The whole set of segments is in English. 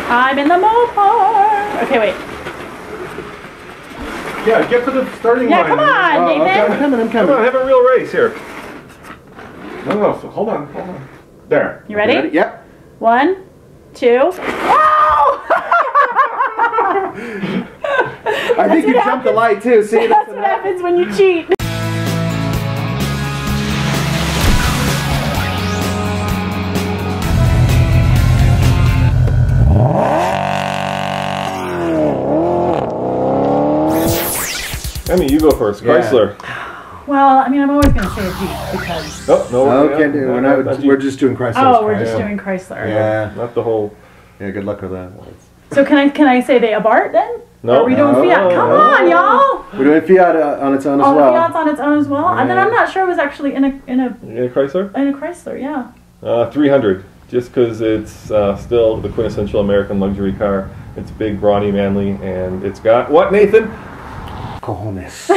I'm in the Mopar. Okay, wait. Yeah, get to the starting line. Yeah, come on, Nathan. Okay. I'm coming. Come on, have a real race here. No, hold on. There. You ready? Ready? Yep. 1, 2. Oh! I think you jumped the light too. See, that's what happens when you cheat. Emmy, you go first. Chrysler. Well, I mean, I'm always going to say a Jeep because. No, can't do. We're just doing Chrysler. Oh, we're just doing Chrysler. Yeah, not the whole. Yeah, good luck with that. So can I say the Abarth then? No. Or are we doing Fiat? Come on, y'all. We're doing Fiat on its own as well. Oh, Fiat's on its own as well. And then I'm not sure it was actually in a Chrysler. In a Chrysler, yeah. 300, just because it's still the quintessential American luxury car. It's big, brawny, manly, and it's got what, Nathan? Cojones.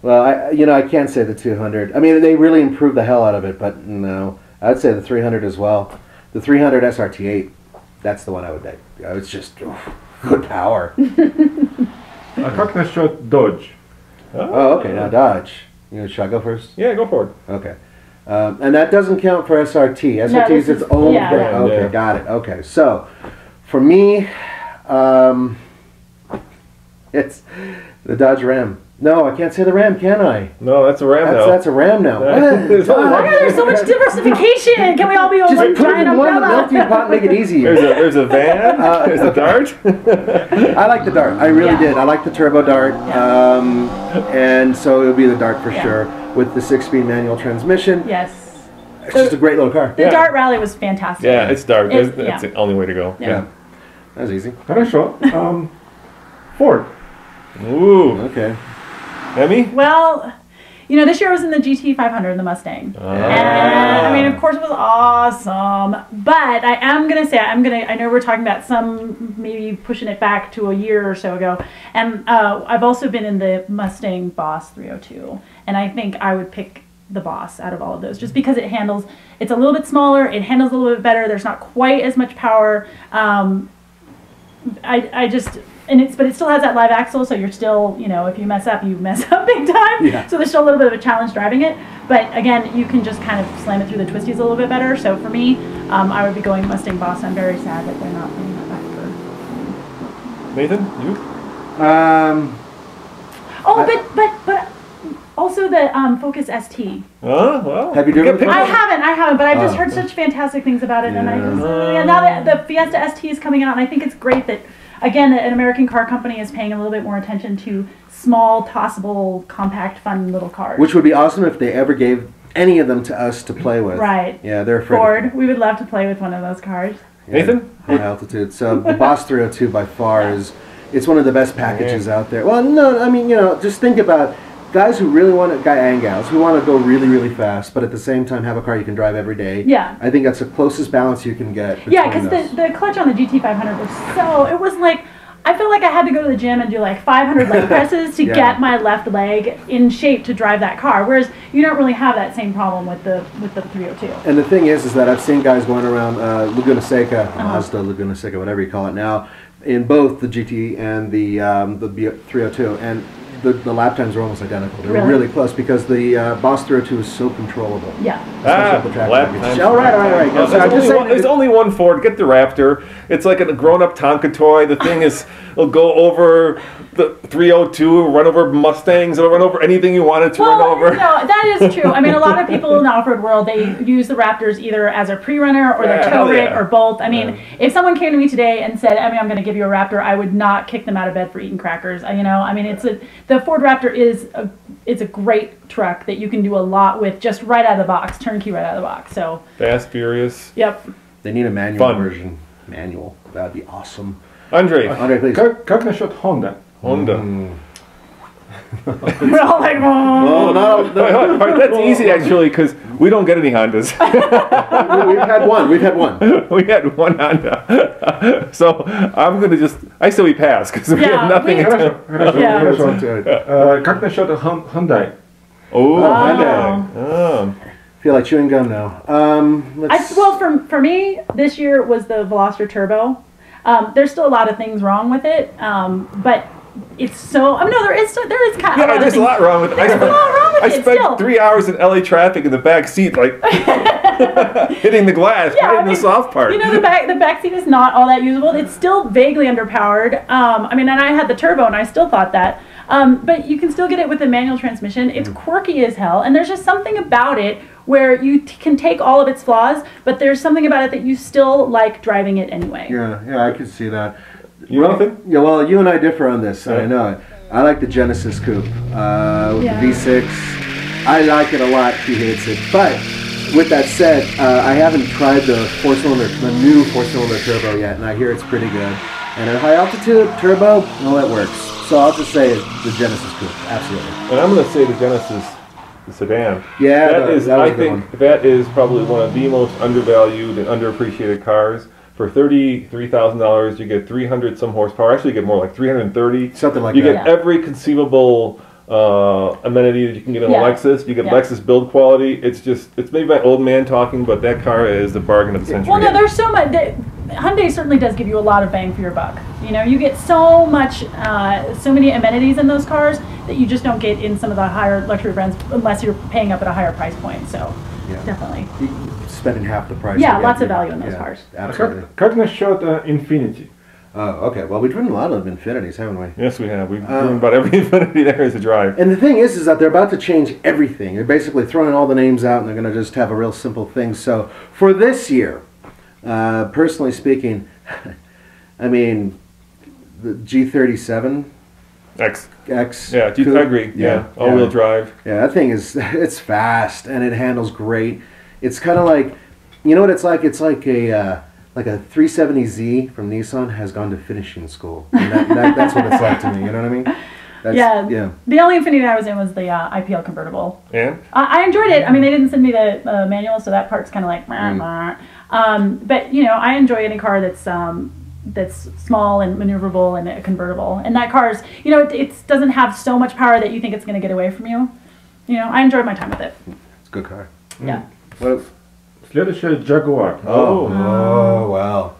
Well, I can't say the 200. I mean, they really improved the hell out of it, but no, I'd say the 300 as well. The 300 SRT8, that's the one I would take. It's just good power. Cockney Dodge. Oh, okay. Now Dodge. Should I go first? Yeah, go for it. Okay. And that doesn't count for SRT. SRT is its own thing. Okay, got it. Okay, so for me, it's the Dodge Ram. No, I can't say the Ram, can I? No, that's a Ram now. That's a Ram now. There's so much diversification. Can we all be on one giant umbrella? Just put it in one melting pot and make it easier. There's a van. There's a Dart. I like the Dart. I really did. I like the turbo Dart. And so it would be the Dart for sure with the 6-speed manual transmission. Yes. It's just a great little car. The Dart Rally was fantastic. Yeah, it's Dart. That's the only way to go. Yeah. That was easy. Хорошо. Ford. Ooh. Okay. Emmy? Well, this year I was in the GT 500, the Mustang. And, I mean, of course it was awesome. But I am going to say, I know we're talking about some, maybe pushing it back to a year or so ago. And I've also been in the Mustang Boss 302. And I think I would pick the Boss out of all of those, just because it's a little bit smaller, it handles a little bit better, there's not quite as much power. But it still has that live axle, so you're still, if you mess up, you mess up big time. Yeah. So there's still a little bit of a challenge driving it. But again, you can just kind of slam it through the twisties a little bit better. So for me, I would be going Mustang Boss. I'm very sad that they're not bringing that back for. Nathan, you? But also the Focus ST. Well, have you driven it? I haven't, but I've just heard such fantastic things about it, and I just now that the Fiesta ST is coming out, and I think it's great that. Again, an American car company is paying a little bit more attention to small, tossable, compact, fun little cars. Which would be awesome if they ever gave any of them to us to play with. Right. Yeah, they're afraid. Ford, we would love to play with one of those cars. Yeah, Nathan? High altitude. So the Boss 302 by far it's one of the best packages out there. Well, no, I mean, just think about guys who really want to, and gals who want to go really, really fast, but at the same time have a car you can drive every day. Yeah. I think that's the closest balance you can get. Yeah, because the clutch on the GT500 was it was like, I felt like I had to go to the gym and do like 500 leg presses to get my left leg in shape to drive that car, whereas you don't really have that same problem with the 302. And the thing is that I've seen guys going around Laguna Seca, Mazda Laguna Seca, whatever you call it now, in both the GT and the 302, and the lap times are almost identical. They're really close because the Boss 302 is so controllable. Yeah. Lap times. All right. There's only one Ford. Get the Raptor. It's like a grown-up Tonka toy. The thing it'll go over the 302, run over Mustangs, it'll run over anything you want it to run over. No, that is true. I mean, a lot of people in the off-road world, they use the Raptors either as a pre-runner or their tow rig or both. I mean, if someone came to me today and said, I'm going to give you a Raptor, I would not kick them out of bed for eating crackers. I mean, the Ford Raptor it's a great truck that you can do a lot with just right out of the box, turnkey right out of the box. So Fast, furious. Yep. They need a manual version. Manual. That'd be awesome. Andre, please. Как насчет Honda? We're all like, no. That's easy actually because we don't get any Hondas. We've had one. We had one Honda. So I'm gonna I say we pass because we have nothing. Как насчет Hyundai? Hyundai. Feel like chewing gum now. Well, for me, this year was the Veloster Turbo. There's still a lot of things wrong with it, but it's so. I mean, no, there is kind of. Yeah, there's a lot wrong with it. I spent 3 hours in LA traffic in the back seat, like hitting the glass, right in the soft part. You know, the back seat is not all that usable. It's still vaguely underpowered. I mean, and I had the turbo, and I still thought that. But you can still get it with a manual transmission. It's quirky as hell, and there's just something about it where you can take all of its flaws, but there's something about it that you still like driving it anyway. Yeah, I can see that. You nothing? Yeah, well, you and I differ on this. I know it. I like the Genesis Coupe with the V6. I like it a lot. He hates it. But with that said, I haven't tried the new four-cylinder turbo yet, and I hear it's pretty good. And at high altitude turbo, well, it works. So I'll just say the Genesis Coupe, absolutely. And I'm going to say the Genesis sedan. Yeah, I think that is probably one of the most undervalued and underappreciated cars. For $33,000, you get 300 some horsepower. Actually, you get more, like 330. Something like that. You get every conceivable amenity that you can get in a Lexus. You get Lexus build quality. It's maybe my old man talking, but that car is the bargain of the century. Well, no, there's so much. Hyundai certainly does give you a lot of bang for your buck. You know, you get so many amenities in those cars that you just don't get in some of the higher luxury brands unless you're paying up at a higher price point. So, definitely. Spending half the price. Yeah, lots of value in those cars. Absolutely. Cardinal showed Infinity. Oh, okay. Well, we've driven a lot of Infinities, haven't we? Yes, we have. We've driven about every Infinity there is to drive. And the thing is that they're about to change everything. They're basically throwing all the names out, and they're going to just have a real simple thing. So for this year, personally speaking, I mean, the G37 X. Yeah, I agree. Yeah, all-wheel drive. Yeah, that thing it's fast and it handles great. It's kind of like, you know what it's like? It's like a 370Z from Nissan has gone to finishing school. And that's what it's like to me. You know what I mean? Yeah. The only Infiniti I was in was the IPL convertible. And? I enjoyed it. I mean, they didn't send me the manual, so that part's kind of like, but you know, I enjoy any car that's small and maneuverable and a convertible. And that car's, you know, it doesn't have so much power that you think it's going to get away from you. You know, I enjoyed my time with it. It's a good car. Yeah. Well, Следующая Jaguar. Oh, wow.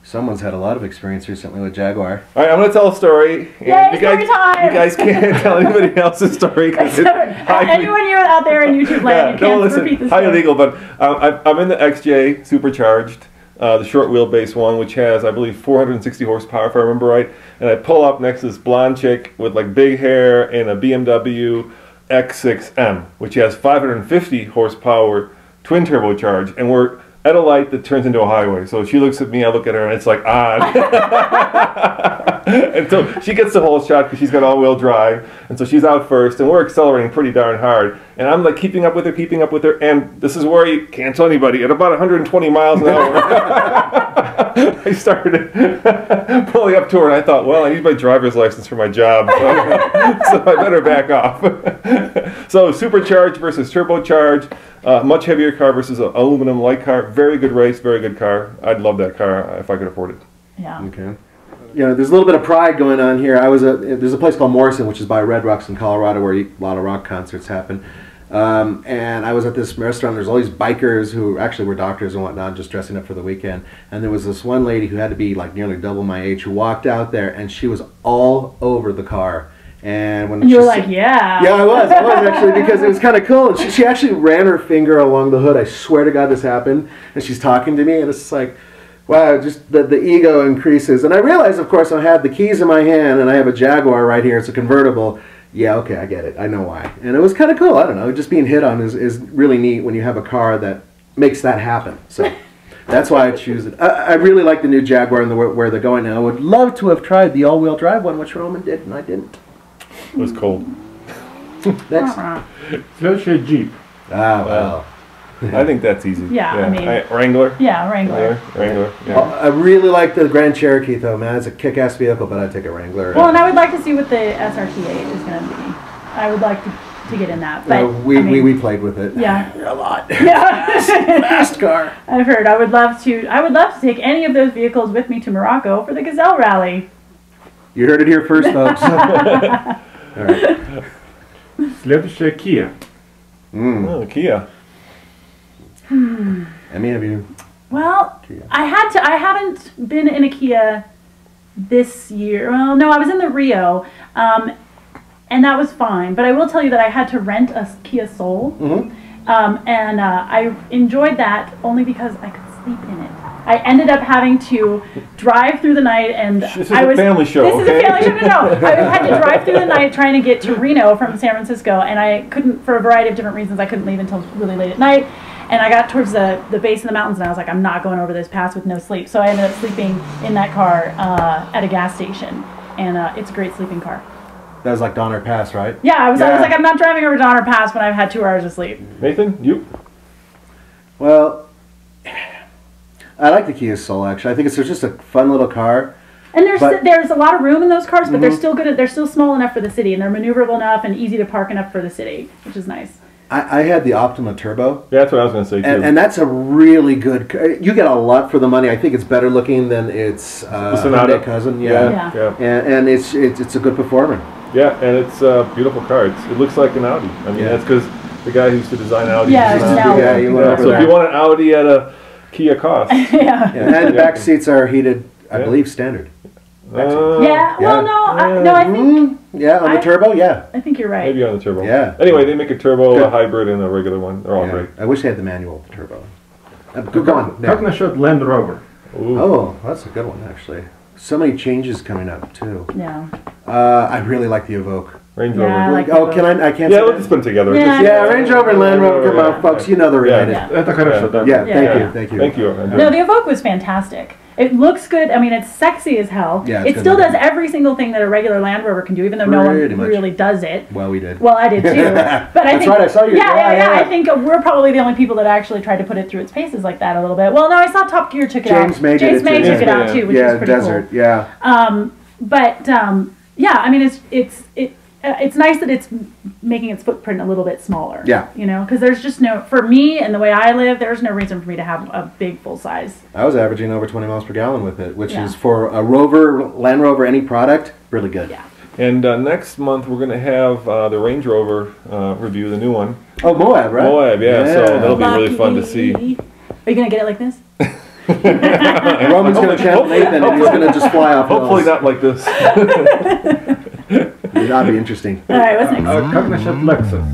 Someone's had a lot of experience recently with Jaguar. All right, I'm going to tell a story. Yay, story time! You guys can't tell anybody else's story. Anyone you out there in YouTube land, you can't repeat this story. Highly illegal, but I'm in the XJ Supercharged, the short wheelbase one, which has, I believe, 460 horsepower, if I remember right. And I pull up next to this blonde chick with like big hair and a BMW X6M, which has 550 horsepower twin turbocharged, and we're at a light that turns into a highway. So she looks at me, I look at her, and it's like on. And so she gets the whole shot because she's got all-wheel drive, and so she's out first, and we're accelerating pretty darn hard. And I'm like keeping up with her, and this is where you can't tell anybody. At about 120 miles an hour, I started pulling up to her, and I thought, well, I need my driver's license for my job, so I better back off. So supercharged versus turbocharged. Much heavier car versus an aluminum light car. Very good race, very good car. I'd love that car if I could afford it. Yeah. Okay. You know, there's a little bit of pride going on here. There's a place called Morrison, which is by Red Rocks in Colorado, where a lot of rock concerts happen. And I was at this restaurant. There's all these bikers who actually were doctors and whatnot, just dressing up for the weekend. And there was this one lady who had to be like nearly double my age who walked out there, and she was all over the car. And when you were like, yeah. Yeah, I was actually, because it was kind of cool. And she actually ran her finger along the hood. I swear to God this happened. And she's talking to me, and it's just like, wow, just the ego increases. And I realized, of course, I had the keys in my hand, and I have a Jaguar right here. It's a convertible. Yeah, okay, I get it. I know why. And it was kind of cool. I don't know. Just being hit on is really neat when you have a car that makes that happen. So that's why I choose it. I really like the new Jaguar and where they're going now. I would love to have tried the all-wheel drive one, which Roman did, and I didn't. It was cold. Next. Следующая Jeep. Well. I think that's easy. Yeah, I mean... Wrangler? Yeah, Wrangler. Wrangler, yeah. I really like the Grand Cherokee, though, man. It's a kick-ass vehicle, but I'd take a Wrangler. Well, and I would like to see what the SRT8 is going to be. I would like to get in that. But we played with it. Yeah. A lot. Yeah. Fast car. I've heard. I would love to take any of those vehicles with me to Morocco for the Gazelle Rally. You heard it here first, folks. All right. Следующая Kia. Oh, Kia. I mean, have you? Well, Kia. I haven't been in a Kia this year. Well, no, I was in the Rio, and that was fine. But I will tell you that I had to rent a Kia Soul, and I enjoyed that only because I could sleep in it. I ended up having to drive through the night, and This is a family show. This is a family show. No. I had to drive through the night trying to get to Reno from San Francisco, and I couldn't, for a variety of different reasons, I couldn't leave until really late at night. And I got towards the base of the mountains, and I was like, I'm not going over this pass with no sleep. So I ended up sleeping in that car at a gas station, and it's a great sleeping car. That was like Donner Pass, right? Yeah, I was like, I'm not driving over Donner Pass when I've had 2 hours of sleep. Nathan, you? Well, I like the Kia Soul, actually. I think it's just a fun little car. And there's a lot of room in those cars, but they're still good. They're still small enough for the city, and they're maneuverable enough and easy to park enough for the city, which is nice. I had the Optima Turbo. Yeah, that's what I was going to say, too. And that's a really good car. You get a lot for the money. I think it's better looking than its Hyundai cousin. Yeah. And it's a good performer. Yeah, and it's a beautiful car. It looks like an Audi. I mean, that's because the guy who used to design Audi. Yeah, So if you want an Audi at a Kia cost. And the back seats are heated, I believe, standard. I think... Yeah, on the turbo, I think you're right. Maybe on the turbo. Yeah. Anyway, they make a turbo, a hybrid, and a regular one. They're all great. I wish they had the manual turbo. Go on. How can I show Land Rover? Ooh. Oh, that's a good one, actually. So many changes coming up, too. Yeah. I really like the Evoque. Range Yeah, Rover. I like Oh, can I can't Yeah, say we'll that? just put them together. Yeah. Range Rover and Land Rover, come on, folks, you know they're related. Yeah. Это хорошо, да. Yeah, Yeah. thank you. Thank you. No, the Evoque was fantastic. It looks good. I mean, it's sexy as hell. Yeah, it's it good still looking. does every single thing that a regular Land Rover can do, even though no one Pretty much. really does it. Well, we did. Well, I did too. But I That's think, right, I saw you. Yeah. I think we're probably the only people that actually tried to put it through its paces like that a little bit. Well, no, I saw Top Gear took it out. James May James May did took it out too, which is pretty Desert, cool. yeah. Yeah, I mean, it's nice that it's making its footprint a little bit smaller. Yeah. You know, because there's just for me and the way I live, there's no reason for me to have a big full size. I was averaging over 20 miles per gallon with it, which Yeah. is for a Rover, Land Rover, any product, really good. Yeah. And next month we're going to have the Range Rover review, the new one. Oh, Moab, right? Moab, yeah. So that'll be really fun to see. Lucky. Are you gonna get it like this? Roman's going to channel Nathan and he's going to just fly off. Hopefully not like this. That'd be interesting. All right, what's next? Как насчет Lexus?